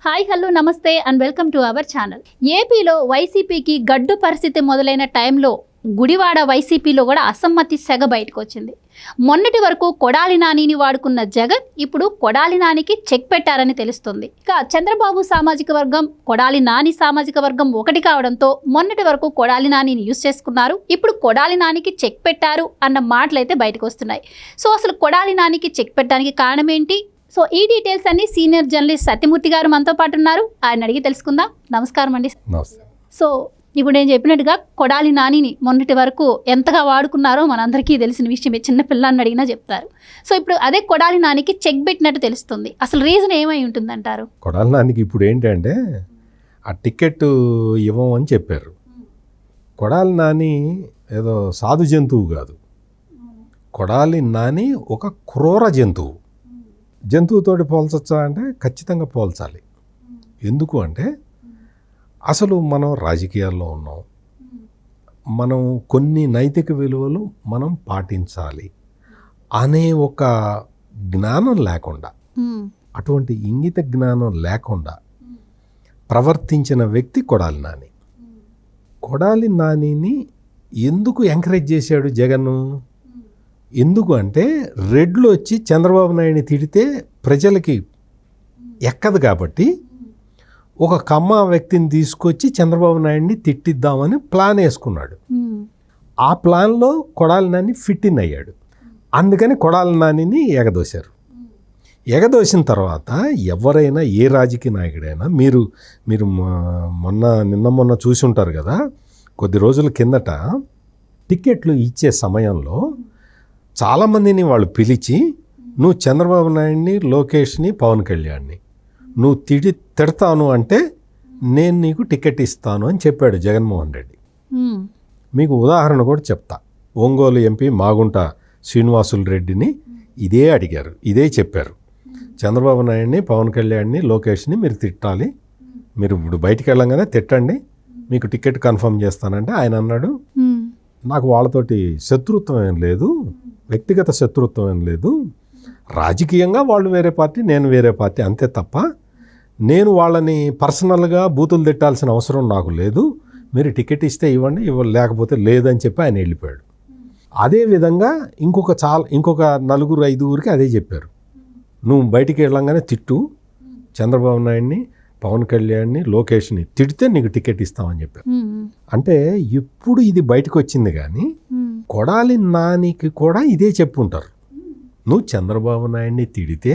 Hi hello నమస్తే and welcome to our channel. ఏపీలో వైసీపీకి గడ్డు పరిస్థితి మొదలైన టైంలో గుడివాడ వైసీపీలో కూడా అసమ్మతి సెగ బయటకు వచ్చింది. మొన్నటి వరకు కొడాలి నానిని వాడుకున్న జగన్ ఇప్పుడు కొడాలి నానికి చెక్ పెట్టారని తెలుస్తుంది. ఇక చంద్రబాబు సామాజిక వర్గం, కొడాలి నాని సామాజిక వర్గం ఒకటి కావడంతో మొన్నటి వరకు కొడాలి నానిని యూజ్ చేసుకున్నారు. ఇప్పుడు కొడాలి నానికి చెక్ పెట్టారు అన్న మాటలైతే బయటకు వస్తున్నాయి. సో అసలు కొడాలి నానికి చెక్ పెట్టడానికి కారణం ఏంటి? సో ఈ డీటెయిల్స్ అన్ని సీనియర్ జర్నలిస్ట్ సత్యమూర్తి గారు మనతో పాటు ఉన్నారు. ఆయన అడిగి తెలుసుకుందాం. నమస్కారం అండి. సో ఇప్పుడు నేను చెప్పినట్టుగా కొడాలి నానిని మొన్నటి వరకు ఎంతగా వాడుకున్నారో మనందరికీ తెలిసిన విషయమే, చిన్న పిల్లాన్ని అడిగినా చెప్తారు. సో ఇప్పుడు అదే కొడాలి నానికి చెక్ పెట్టినట్టు తెలుస్తుంది. అసలు రీజన్ ఏమై ఉంటుందంటారు? కొడాలి నానికి ఇప్పుడు ఏంటంటే ఆ టికెట్ ఇవ్వమని చెప్పారు. కొడాలి నాని ఏదో సాధు జంతువు కాదు. కొడాలి నాని ఒక క్రూర జంతువు. జంతువుతోటి పోల్చొచ్చా అంటే ఖచ్చితంగా పోల్చాలి. ఎందుకు అంటే అసలు మనం రాజకీయాల్లో ఉన్నాం, మనం కొన్ని నైతిక విలువలు మనం పాటించాలి అనే ఒక జ్ఞానం లేకుండా, అటువంటి ఇంగిత జ్ఞానం లేకుండా ప్రవర్తించిన వ్యక్తి కొడాలి నాని. కొడాలి నానిని ఎందుకు ఎంకరేజ్ చేశాడు జగన్? ఎందుకు అంటే రెడ్లు వచ్చి చంద్రబాబు నాయుడిని తిడితే ప్రజలకి ఎక్కదు కాబట్టి ఒక కమ్మ వ్యక్తిని తీసుకొచ్చి చంద్రబాబు నాయుడిని తిట్టిద్దామని ప్లాన్ వేసుకున్నాడు. ఆ ప్లాన్లో కొడాలి నాని ఫిట్ ఇన్ అయ్యాడు. అందుకని కొడాలి నానిని ఎగదోశారు. ఎగదోసిన తర్వాత ఎవరైనా ఏ రాజకీయ నాయకుడైనా మీరు నిన్న చూసి ఉంటారు కదా, కొద్ది రోజుల కిందట టికెట్లు ఇచ్చే సమయంలో చాలామందిని వాళ్ళు పిలిచి, నువ్వు చంద్రబాబు నాయుడిని, లోకేష్ని, పవన్ కళ్యాణ్ని నువ్వు తిడతాను అంటే నేను నీకు టికెట్ ఇస్తాను అని చెప్పాడు జగన్మోహన్ రెడ్డి. మీకు ఉదాహరణ కూడా చెప్తా. ఒంగోలు ఎంపీ మాగుంట శ్రీనివాసులు రెడ్డిని ఇదే అడిగారు, ఇదే చెప్పారు. చంద్రబాబు నాయుడిని, పవన్ కళ్యాణ్ని, లోకేష్ని మీరు తిట్టాలి, మీరు ఇప్పుడు బయటికి వెళ్ళంగానే తిట్టండి, మీకు టికెట్ కన్ఫర్మ్ చేస్తానంటే ఆయన అన్నాడు, నాకు వాళ్ళతోటి శత్రుత్వం ఏం లేదు, వ్యక్తిగత శత్రుత్వం ఏం లేదు, రాజకీయంగా వాళ్ళు వేరే పార్టీ, నేను వేరే పార్టీ, అంతే తప్ప నేను వాళ్ళని పర్సనల్గా బూతులు తిట్టాల్సిన అవసరం నాకు లేదు, మీరు టికెట్ ఇస్తే ఇవ్వండి, లేకపోతే లేదని చెప్పి ఆయన వెళ్ళిపోయాడు. అదేవిధంగా ఇంకొక 4-5 అదే చెప్పారు, నువ్వు బయటికి వెళ్ళంగానే తిట్టు, చంద్రబాబు నాయుడిని, పవన్ కళ్యాణ్ని, లోకేష్ని తిడితే నీకు టికెట్ ఇస్తామని చెప్పారు. అంటే ఇప్పుడు ఇది బయటకు వచ్చింది, కానీ కొడాలి నానికి కూడా ఇదే చెప్పుంటారు, నువ్వు చంద్రబాబు నాయుడిని తిడితే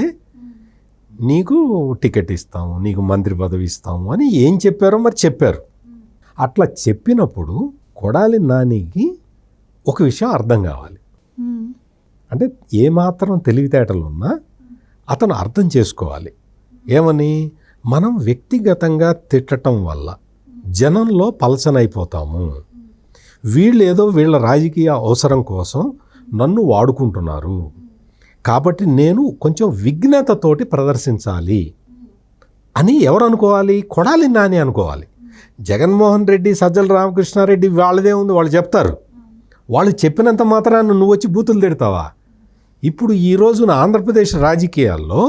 నీకు టికెట్ ఇస్తాము, నీకు మంత్రి పదవి ఇస్తాము అని ఏం చెప్పారో మరి చెప్పారు. అట్లా చెప్పినప్పుడు కొడాలి నానికి ఒక విషయం అర్థం కావాలి. అంటే ఏమాత్రం తెలివితేటలు ఉన్నా అతను అర్థం చేసుకోవాలి. ఏమని? మనం వ్యక్తిగతంగా తిట్టడం వల్ల జనంలో పలచనైపోతాము, వీళ్ళ రాజకీయ అవసరం కోసం నన్ను వాడుకుంటున్నారు, కాబట్టి నేను కొంచెం విఘ్నతతోటి ప్రదర్శించాలి అని ఎవరు అనుకోవాలి? కొడాలి నాని అనుకోవాలి. జగన్మోహన్ రెడ్డి, సజ్జల రామకృష్ణారెడ్డి వాళ్ళదే ఉంది, వాళ్ళు చెప్తారు. వాళ్ళు చెప్పినంత మాత్రాన నువ్వు వచ్చి బూతులు తిడతావా? ఇప్పుడు ఈ రోజున ఆంధ్రప్రదేశ్ రాజకీయాల్లో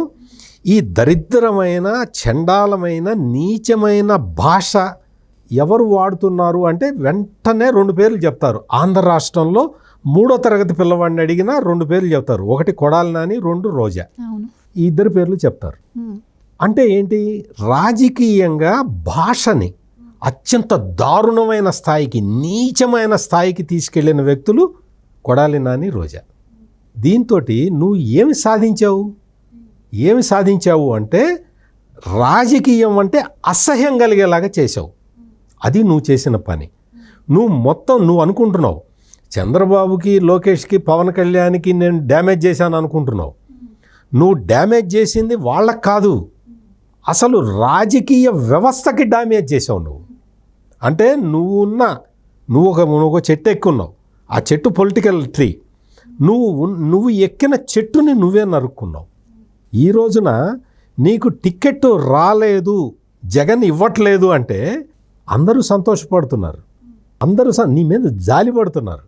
ఈ దరిద్రమైన, చండాలమైన, నీచమైన భాష ఎవరు వాడుతున్నారు అంటే వెంటనే 2 పేర్లు చెప్తారు. ఆంధ్ర రాష్ట్రంలో 3వ తరగతి పిల్లవాడిని అడిగినా 2 పేర్లు చెప్తారు. ఒకటి కొడాలి నాని, 2 రోజా. ఈ 2 పేర్లు చెప్తారు. అంటే ఏంటి? రాజకీయంగా భాషని అత్యంత దారుణమైన స్థాయికి, నీచమైన స్థాయికి తీసుకెళ్లిన వ్యక్తులు కొడాలి నాని, రోజా. దీంతో నువ్వు ఏమి సాధించావు అంటే రాజకీయం అంటే అసహ్యం కలిగేలాగా చేసావు. అది నువ్వు చేసిన పని. నువ్వు అనుకుంటున్నావు చంద్రబాబుకి, లోకేష్కి, పవన్ కళ్యాణ్కి నేను డ్యామేజ్ చేశాను అనుకుంటున్నావు. నువ్వు డ్యామేజ్ చేసింది వాళ్ళకి కాదు, అసలు రాజకీయ వ్యవస్థకి డ్యామేజ్ చేసావు నువ్వు. అంటే నువ్వు ఒక చెట్టు ఎక్కున్నావు, ఆ చెట్టు పొలిటికల్ ట్రీ, నువ్వు ఎక్కిన చెట్టుని నువ్వే నరుక్కున్నావు. ఈ రోజున నీకు టికెట్ రాలేదు, జగన్ ఇవ్వట్లేదు అంటే అందరూ సంతోషపడుతున్నారు, అందరూ నీ మీద జాలి పడుతున్నారు.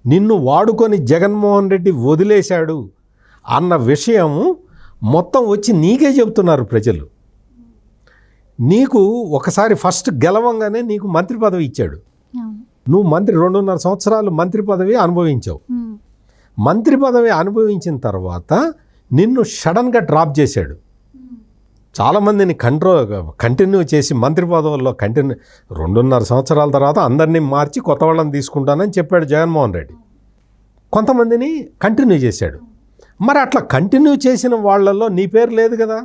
నిన్ను వాడుకొని జగన్మోహన్ రెడ్డి వదిలేశాడు అన్న విషయము మొత్తం వచ్చి నీకే చెబుతున్నారు ప్రజలు. నీకు ఒకసారి ఫస్ట్ గెలవంగానే నీకు మంత్రి పదవి ఇచ్చాడు. అవును. నువ్వు 2.5 సంవత్సరాలు మంత్రి పదవి అనుభవించావు. మంత్రి పదవి అనుభవించిన తర్వాత నిన్ను సడన్గా డ్రాప్ చేశాడు. చాలామందిని కంటిన్యూ చేసి మంత్రి పదవుల్లో 2.5 సంవత్సరాల తర్వాత అందరినీ మార్చి కొత్త వాళ్ళని తీసుకుంటానని చెప్పాడు జగన్మోహన్ రెడ్డి. కొంతమందిని కంటిన్యూ చేశాడు. మరి అట్లా కంటిన్యూ చేసిన వాళ్ళల్లో నీ పేరు లేదు కదా.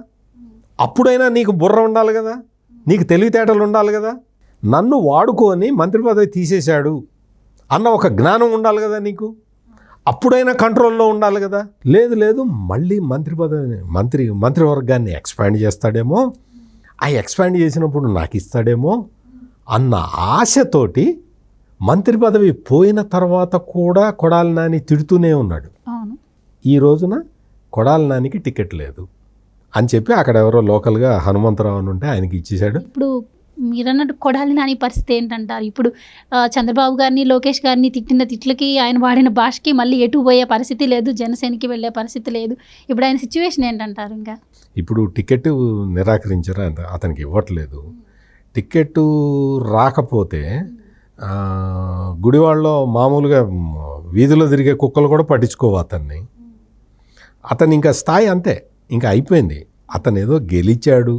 అప్పుడైనా నీకు బుర్ర ఉండాలి కదా, నీకు తెలివితేటలు ఉండాలి కదా. నన్ను వాడుకొని మంత్రి పదవి తీసేశాడు అన్న ఒక జ్ఞానం ఉండాలి కదా నీకు. అప్పుడైనా కంట్రోల్లో ఉండాలి కదా. లేదు మళ్ళీ మంత్రి పదవిని మంత్రివర్గాన్ని ఎక్స్పాండ్ చేస్తాడేమో, ఆ ఎక్స్పాండ్ చేసినప్పుడు నాకు ఇస్తాడేమో అన్న ఆశతోటి మంత్రి పదవి పోయిన తర్వాత కూడా కొడాలి నాని తిడుతూనే ఉన్నాడు. ఈ రోజున కొడాలి నానికి టికెట్ లేదు అని చెప్పి అక్కడ ఎవరో లోకల్గా హనుమంతరావు అని ఉంటే ఆయనకి ఇచ్చేశాడు. ఇప్పుడు మీరన్నట్టు కొడాలి నాని పరిస్థితి ఏంటంటారు? ఇప్పుడు చంద్రబాబు గారిని, లోకేష్ గారిని తిట్టిన తిట్లకి, ఆయన వాడిన భాషకి మళ్ళీ ఎటు పోయే పరిస్థితి లేదు, జనసేనకి వెళ్ళే పరిస్థితి లేదు. ఇప్పుడు ఆయన సిచ్యువేషన్ ఏంటంటారు? ఇంకా ఇప్పుడు టికెట్ నిరాకరించారు, అతనికి ఇవ్వట్లేదు. టికెట్ రాకపోతే గుడివాడలో మామూలుగా వీధిలో తిరిగే కుక్కలు కూడా పట్టించుకోవు అతన్ని. అతను ఇంకా స్థాయి అంతే, ఇంకా అయిపోయింది. అతను ఏదో గెలిచాడు,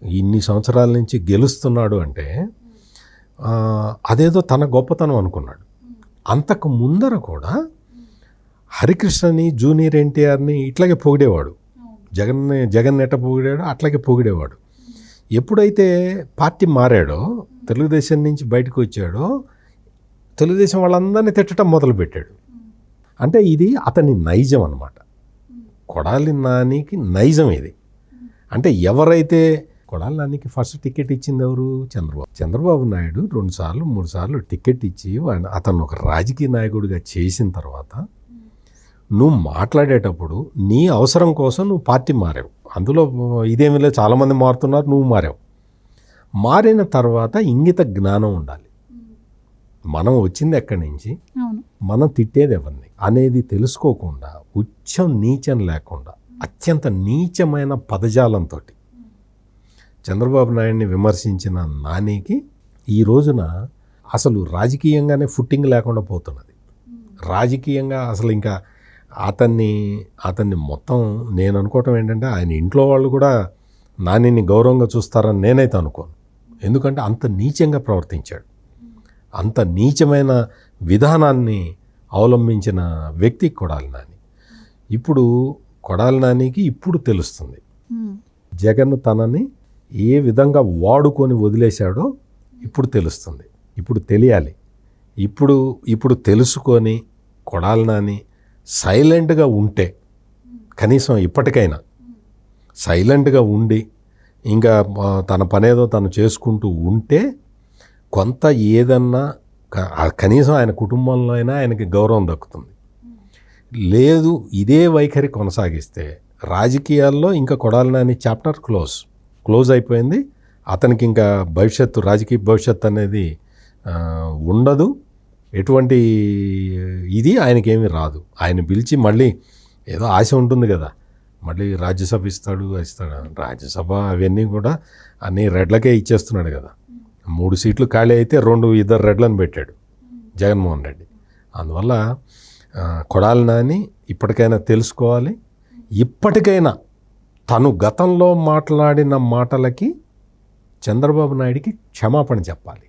ఇన్ని సంవత్సరాల నుంచి గెలుస్తున్నాడు అంటే అదేదో తన గొప్పతనం అనుకున్నాడు. అంతకు ముందర కూడా హరికృష్ణని, జూనియర్ ఎన్టీఆర్ని ఇట్లాగే పొగిడేవాడు. జగన్ ఎట్ట పొగిడాడో అట్లాగే పొగిడేవాడు. ఎప్పుడైతే పార్టీ మారాడో, తెలుగుదేశం నుంచి బయటకు వచ్చాడో, తెలుగుదేశం వాళ్ళందరినీ తిట్టడం మొదలుపెట్టాడు. అంటే ఇది అతని నైజం అన్నమాట. కొడాలి నానికి నైజం ఇది. అంటే ఎవరైతే కొడాలి నానికి ఫస్ట్ టికెట్ ఇచ్చింది ఎవరు? చంద్రబాబు నాయుడు 2 సార్లు 3 సార్లు టికెట్ ఇచ్చి అతను ఒక రాజకీయ నాయకుడిగా చేసిన తర్వాత నువ్వు మాట్లాడేటప్పుడు నీ అవసరం కోసం నువ్వు పార్టీ మారావు. అందులో ఇదేమీ లేదు, చాలామంది మారుతున్నారు, నువ్వు మారావు. మారిన తర్వాత ఇంగిత జ్ఞానం ఉండాలి. మనం వచ్చింది ఎక్కడి నుంచి, మనం తిట్టేది ఎవరిని అనేది తెలుసుకోకుండా, ఉచ్చం నీచం లేకుండా అత్యంత నీచమైన పదజాలంతో చంద్రబాబు నాయుడిని విమర్శించిన నానికి ఈ రోజున అసలు రాజకీయంగానే ఫుట్టింగ్ లేకుండా పోతున్నది. రాజకీయంగా అసలు ఇంకా అతన్ని మొత్తం నేను అనుకోవటం ఏంటంటే ఆయన ఇంట్లో వాళ్ళు కూడా నానిని గౌరవంగా చూస్తారని నేనైతే అనుకోను. ఎందుకంటే అంత నీచంగా ప్రవర్తించాడు. అంత నీచమైన విధానాన్ని అవలంబించిన వ్యక్తి కొడాలి నాని. ఇప్పుడు కొడాలి నానికి ఇప్పుడు తెలుస్తుంది జగన్ తనని ఏ విధంగా వాడుకొని వదిలేశాడో ఇప్పుడు తెలుస్తుంది. ఇప్పుడు తెలియాలి. ఇప్పుడు తెలుసుకొని కొడాలి నాని సైలెంట్గా ఉంటే, కనీసం ఇప్పటికైనా సైలెంట్గా ఉండి ఇంకా తన పనేదో తను చేసుకుంటూ ఉంటే కొంత ఏదన్నా కనీసం ఆయన కుటుంబంలో అయినా ఆయనకి గౌరవం దక్కుతుంది. లేదు ఇదే వైఖరి కొనసాగిస్తే రాజకీయాల్లో ఇంకా కొడాలి నాని చాప్టర్ క్లోజ్ అయిపోయింది. అతనికి ఇంకా రాజకీయ భవిష్యత్తు అనేది ఉండదు. ఎటువంటి ఇది ఆయనకేమీ రాదు. ఆయన పిలిచి మళ్ళీ ఏదో ఆశ ఉంటుంది కదా, మళ్ళీ రాజ్యసభ ఇస్తాడు. రాజ్యసభ అవన్నీ కూడా అన్ని రెడ్లకే ఇచ్చేస్తున్నాడు కదా. 3 సీట్లు ఖాళీ అయితే 2 రెడ్లను పెట్టాడు జగన్మోహన్ రెడ్డి. అందువల్ల కొడాలి నాని ఇప్పటికైనా తెలుసుకోవాలి. ఇప్పటికైనా తను గతంలో మాట్లాడిన మాటలకి చంద్రబాబు నాయుడికి క్షమాపణ చెప్పాలి.